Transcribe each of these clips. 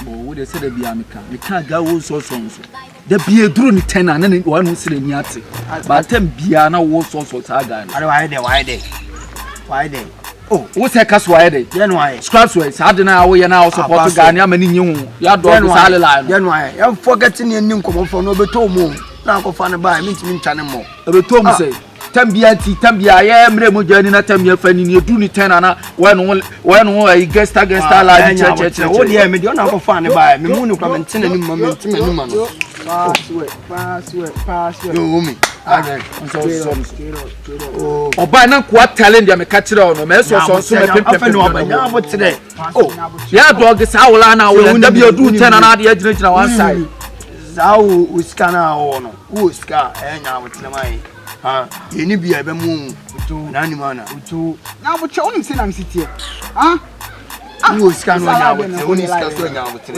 Bo they say the biamika. We can't go so. The be a drone 10 and one who said Niati. But 10 biana was so saga. Why they? Oh, what's a cast why they? Then why? Scraps I don't know we are now support Ghana many new. Ya don't lie. Then why? I'm forgetting your new common for no betomo. Now go find a buy me channel more. A betomo say. Tambianti, Tambia, I am Remo joining a Tambia friend in your Duni Tenana when I guessed against our life. Oh, yeah, me don't have a fan by me. Moon come and send a moment to me. Pass. No, me. Oh, by now, what talent you may catch it on a mess or something. Today. Oh, yeah, dog is how Lana will end up your do 10 and the edge on one side. How we scan our honor. Who is car and now with my. You need be a moon to Nanimana. Now, but you only say I'm sitting. Who is scanning now with the only scanning now with the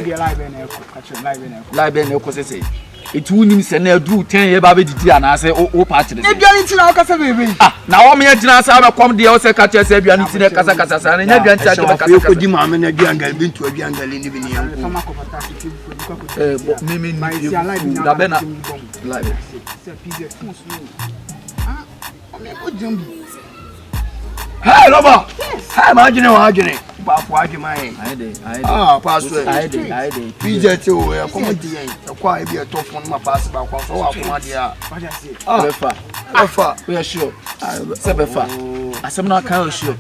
live and say. It wouldn't send a do 10 years baby and I say, oh, party. If you're into our casa, baby. Now, I'm here to come the other catch a Sabian in the Casacasa and never enter the Casacadimam and a jungle been to a jungle living here. Mimi, my Labena live. Hey, Loba! Hey, imagine password. I did. PJ too, a comedy, a quiet be a tough one, my pass about so we are sure. Sebefa. As I'm not kind of sure.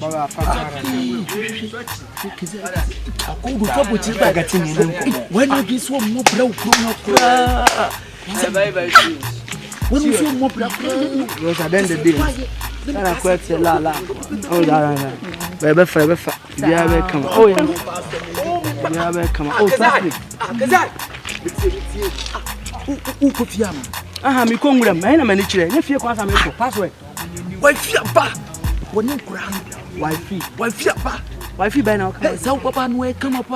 When I get so more when you feel more because at the end of the day, I quite a la. Oh, baby, come. Oh, yeah, come. Oh, traffic. Me come with a man, I'm a nature. If you can't make a password, why fear back? When you cry, why fear back? Why fear by now? So, Papa, no, come up.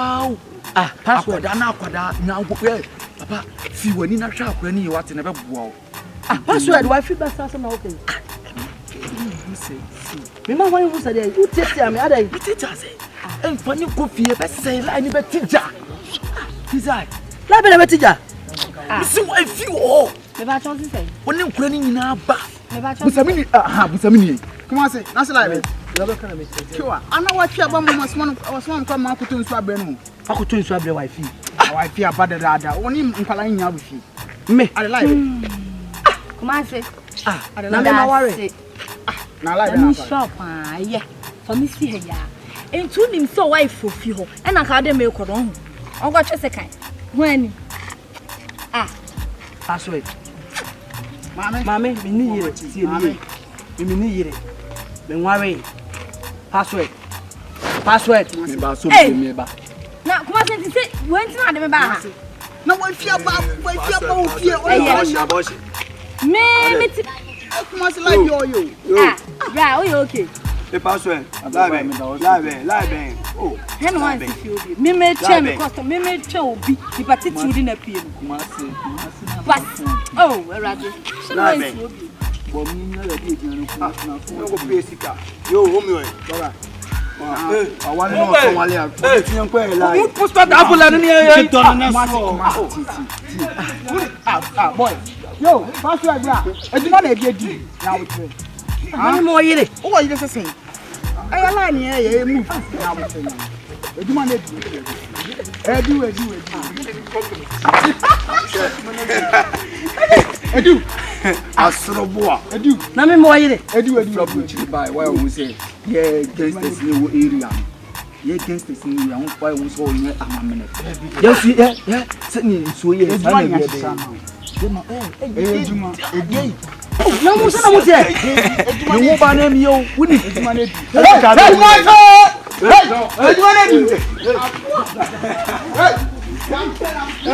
Password, now, Papa, see when in a shop when you want to never go. Password, why feel best as an open? Remember when you said you test me, I teacher say, and funny coffee, best say, I never teacher. He's like, Labella teacher. See why feel all. Never told you say, when you're cleaning in our bath. With a minute, come on, say, that's like sure. I know what your mama was one come out to swab. I could swab the wife. I fear about the other, only in Palania with you. Me, I like it. Come on, say. I don't worry. Now, like shop, yeah. For me, see her, yeah. And to him so wife for few, and I had a milk on. I got a second. When password. Mammy, we need it. We need it. Then worry. Password. Hey, now, come on, say, when to have a bath. No one fear about fear. Me, must like you. Yeah, we okay. The password. Live. Oh, hen one if you be. Me may change custom. Me may chow be. The attitude in a pin. But oh, where are you? Live. But me no dey no go pay sika. Yo, home you. I want to know Somali. You post that apple and boy. Yo, password bra. Eduma na dey do. Now we train. How more yire? Oh, you just say. I line here, move. Now we train. Eduma na do. Edu. Asroboa. Edu. Na me more yire. Edu from by why we say. Yeah, gangsters in the area. Yeah, gangsters in the area. Why we so in amamene. Yes, yeah. Sitting so yeah. No mo say. You mo ba na mi o. Wuni. Hey,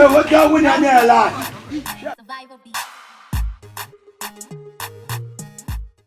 what that win na la?